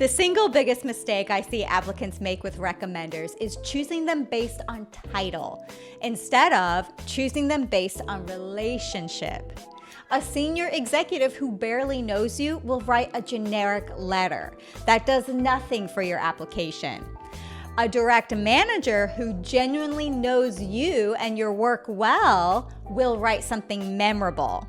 The single biggest mistake I see applicants make with recommenders is choosing them based on title instead of choosing them based on relationship. A senior executive who barely knows you will write a generic letter that does nothing for your application. A direct manager who genuinely knows you and your work well will write something memorable.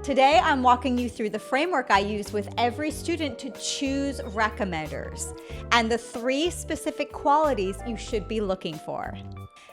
Today, I'm walking you through the framework I use with every student to choose recommenders and the 3 specific qualities you should be looking for.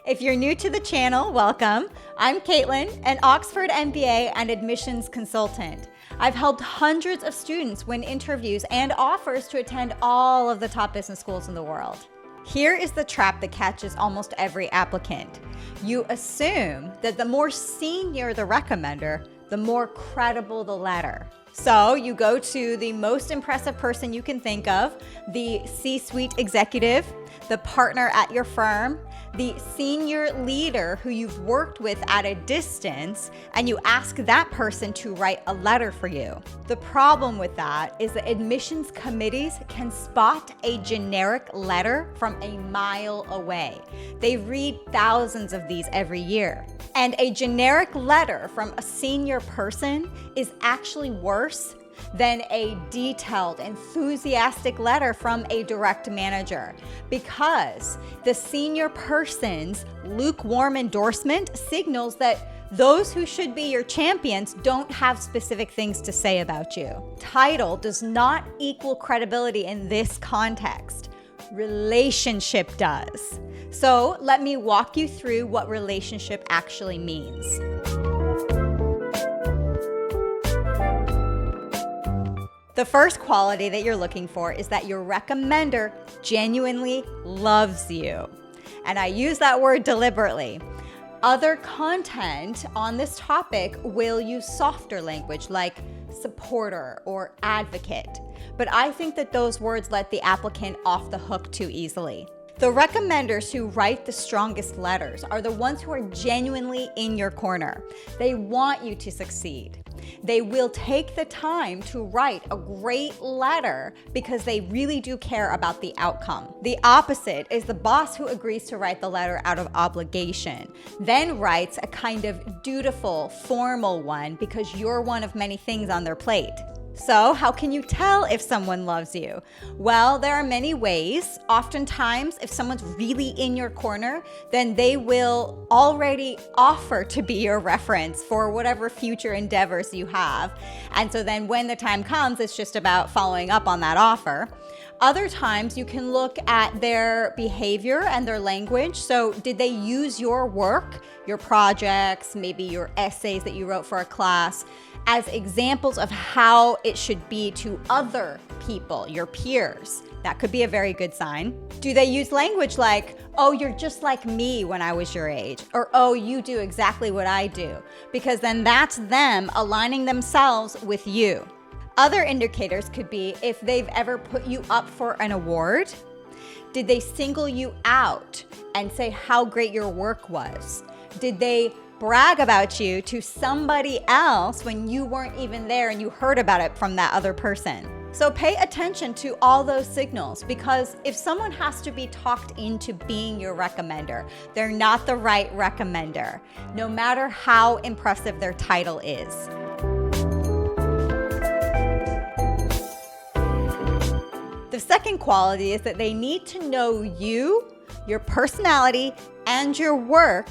If you're new to the channel, welcome. I'm Caitlin, an Oxford MBA and admissions consultant. I've helped hundreds of students win interviews and offers to attend all of the top business schools in the world. Here is the trap that catches almost every applicant. You assume that the more senior the recommender, the more credible the letter. So you go to the most impressive person you can think of, the C-suite executive, the partner at your firm, the senior leader who you've worked with at a distance, and you ask that person to write a letter for you. The problem with that is that admissions committees can spot a generic letter from a mile away. They read thousands of these every year. And a generic letter from a senior person is actually worse than a detailed, enthusiastic letter from a direct manager, because the senior person's lukewarm endorsement signals that those who should be your champions don't have specific things to say about you. Title does not equal credibility in this context. Relationship does. So let me walk you through what relationship actually means. The first quality that you're looking for is that your recommender genuinely loves you. And I use that word deliberately. Other content on this topic will use softer language like supporter or advocate, but I think that those words let the applicant off the hook too easily. The recommenders who write the strongest letters are the ones who are genuinely in your corner. They want you to succeed. They will take the time to write a great letter because they really do care about the outcome. The opposite is the boss who agrees to write the letter out of obligation, then writes a kind of dutiful, formal one because you're one of many things on their plate. So how can you tell if someone loves you? Well, there are many ways. Oftentimes, if someone's really in your corner, then they will already offer to be your reference for whatever future endeavors you have. And so then when the time comes, it's just about following up on that offer. Other times you can look at their behavior and their language. So did they use your work, your projects, maybe your essays that you wrote for a class, as examples of how it should be to other people, your peers? That could be a very good sign. Do they use language like, oh, you're just like me when I was your age, or oh, you do exactly what I do? Because then that's them aligning themselves with you. Other indicators could be if they've ever put you up for an award. Did they single you out and say how great your work was? Did they brag about you to somebody else when you weren't even there and you heard about it from that other person? So pay attention to all those signals, because if someone has to be talked into being your recommender, they're not the right recommender, no matter how impressive their title is. The second quality is that they need to know you, your personality, and your work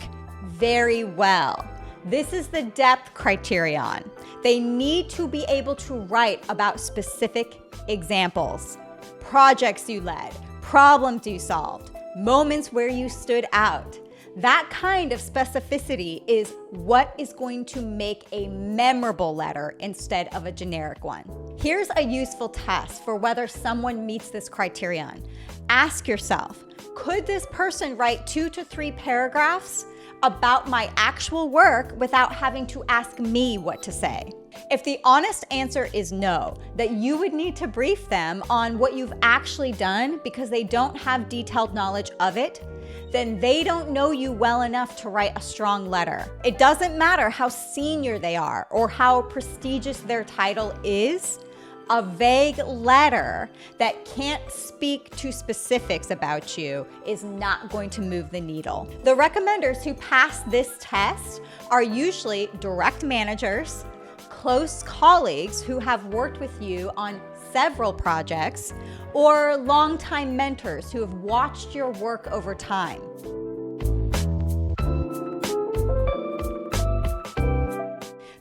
very well. This is the depth criterion. They need to be able to write about specific examples, projects you led, problems you solved, moments where you stood out. That kind of specificity is what is going to make a memorable letter instead of a generic one. Here's a useful test for whether someone meets this criterion. Ask yourself, could this person write 2 to 3 paragraphs about my actual work without having to ask me what to say? If the honest answer is no, that you would need to brief them on what you've actually done because they don't have detailed knowledge of it, then they don't know you well enough to write a strong letter. It doesn't matter how senior they are or how prestigious their title is. A vague letter that can't speak to specifics about you is not going to move the needle. The recommenders who pass this test are usually direct managers, close colleagues who have worked with you on several projects, or longtime mentors who have watched your work over time.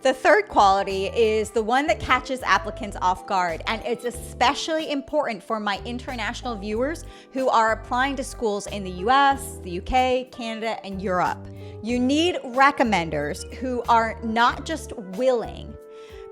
The third quality is the one that catches applicants off guard, and it's especially important for my international viewers who are applying to schools in the US, the UK, Canada, and Europe. You need recommenders who are not just willing,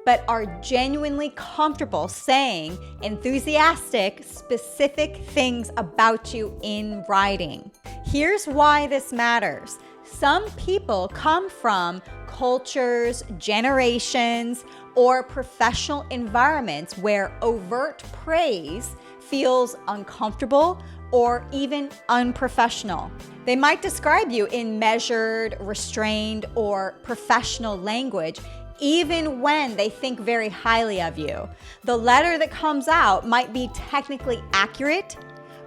but are genuinely comfortable saying enthusiastic, specific things about you in writing. Here's why this matters. Some people come from cultures, generations, or professional environments where overt praise feels uncomfortable or even unprofessional. They might describe you in measured, restrained, or professional language, even when they think very highly of you. The letter that comes out might be technically accurate,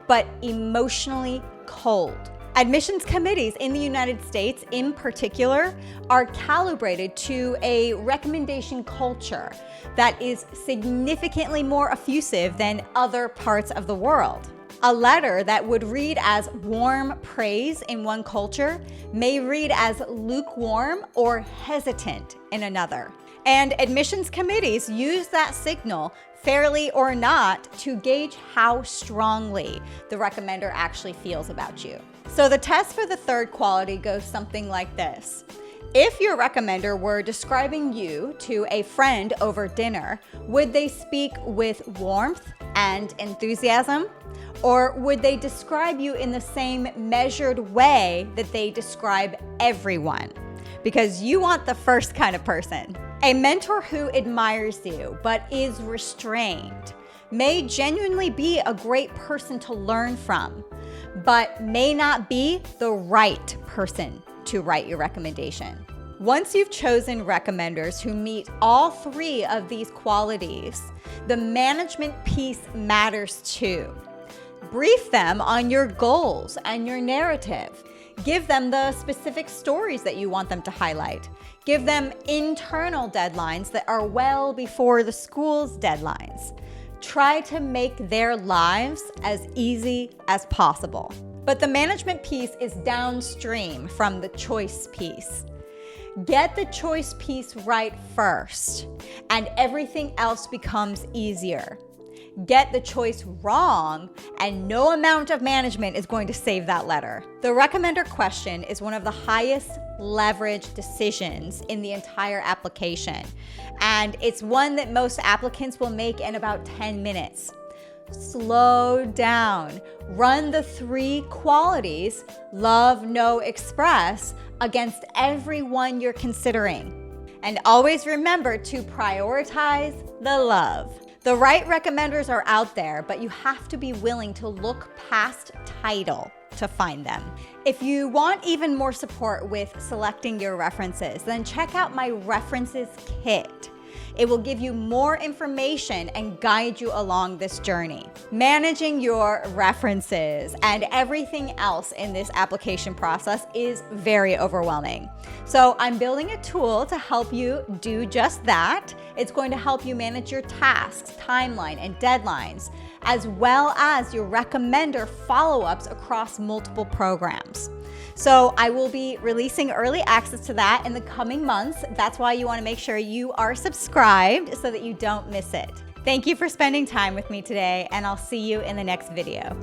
but emotionally cold. Admissions committees in the United States, in particular, are calibrated to a recommendation culture that is significantly more effusive than other parts of the world. A letter that would read as warm praise in one culture may read as lukewarm or hesitant in another. And admissions committees use that signal, fairly or not, to gauge how strongly the recommender actually feels about you. So the test for the third quality goes something like this. If your recommender were describing you to a friend over dinner, would they speak with warmth and enthusiasm? Or would they describe you in the same measured way that they describe everyone? Because you want the first kind of person. A mentor who admires you but is restrained may genuinely be a great person to learn from, but may not be the right person to write your recommendation. Once you've chosen recommenders who meet all three of these qualities, the management piece matters too. Brief them on your goals and your narrative. Give them the specific stories that you want them to highlight. Give them internal deadlines that are well before the school's deadlines. Try to make their lives as easy as possible. But the management piece is downstream from the choice piece. Get the choice piece right first, and everything else becomes easier. Get the choice wrong, and no amount of management is going to save that letter. The recommender question is one of the highest leverage decisions in the entire application, and it's one that most applicants will make in about 10 minutes. Slow down. Run the three qualities, love, know, express, against everyone you're considering. And always remember to prioritize the love. The right recommenders are out there, but you have to be willing to look past title to find them. If you want even more support with selecting your references, then check out my references kit. It will give you more information and guide you along this journey. Managing your references and everything else in this application process is very overwhelming. So I'm building a tool to help you do just that. It's going to help you manage your tasks, timeline, and deadlines, as well as your recommender follow-ups across multiple programs. So I will be releasing early access to that in the coming months. That's why you want to make sure you are subscribed so that you don't miss it. Thank you for spending time with me today, and I'll see you in the next video.